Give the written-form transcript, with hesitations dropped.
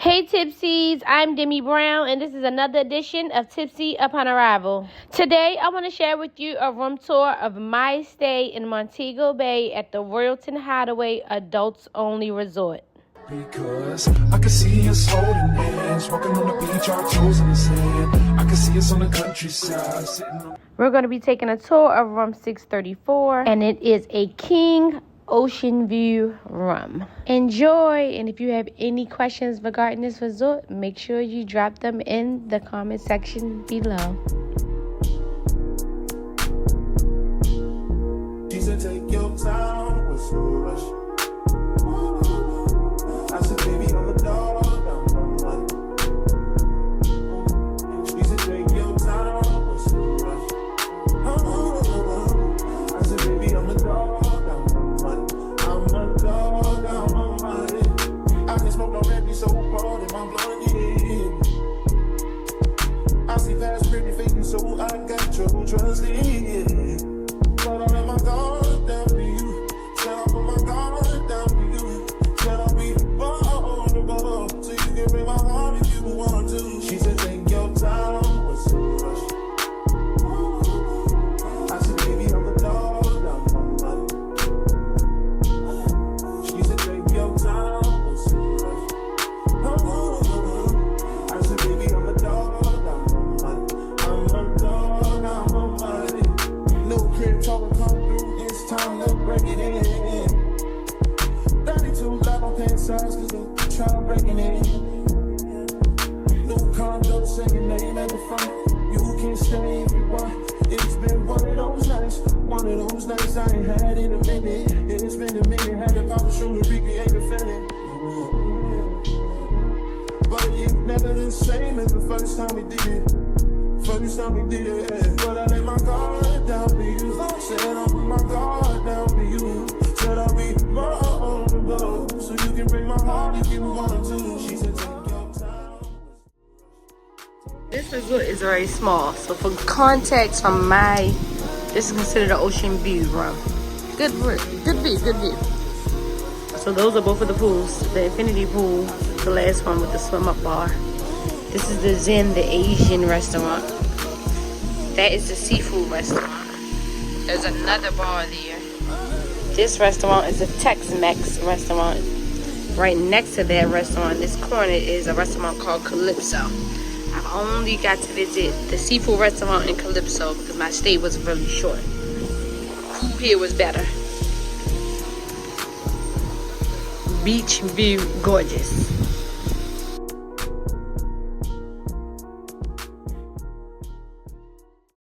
Hey Tipsies, I'm Deme Brown and this is another edition of Tipsy Upon Arrival. Today I want to share with you a room tour of my stay in Montego Bay at the Royalton Hideaway Adults Only Resort. Because I can see us holding hands, walking on the beach, our toes in the sand. I can see us on the countryside, sitting on... We're going to be taking a tour of room 634 and it is a king ocean view room. Enjoy, and if you have any questions regarding this resort, make sure you drop them in the comment section below. She said take your time, what's no rush. I said baby I'm a dog, I'm one. She said take your time, what's no rush. I said baby I'm a dog. So hard and I'm blinded. I see past pretty faking, so I got trouble trusting. But I let my guard down to you. Said I put my guard down to you. Said I'll be vulnerable, so you can break my heart if you want to. She said take your time, what's the rush? I said baby I'm a dog, I'm one. She said take your time. Cause they try breaking it. No condo, second name at the front. You can stay if you want. It's been one of those nights I ain't had in a minute. It's been a minute, had to pop a shoe to recreate the feeling. But it's never the same as the first time we did it. But I let my guard down to you. Said I put my guard down to you. Said I'll be vulnerable, so you can break my heart if you want to. She said take your time. This resort is very small, so for context from this is considered an ocean view room. Good view. So those are both of the pools. The infinity pool, the last one with the swim up bar. This is the Zen, the Asian restaurant. That is the seafood restaurant. There's another bar there. This restaurant is a Tex-Mex restaurant. Right next to that restaurant, this corner, is a restaurant called Calypso. I've only got to visit the seafood restaurant in Calypso because my stay was really short. Food here was better. Beach view, gorgeous.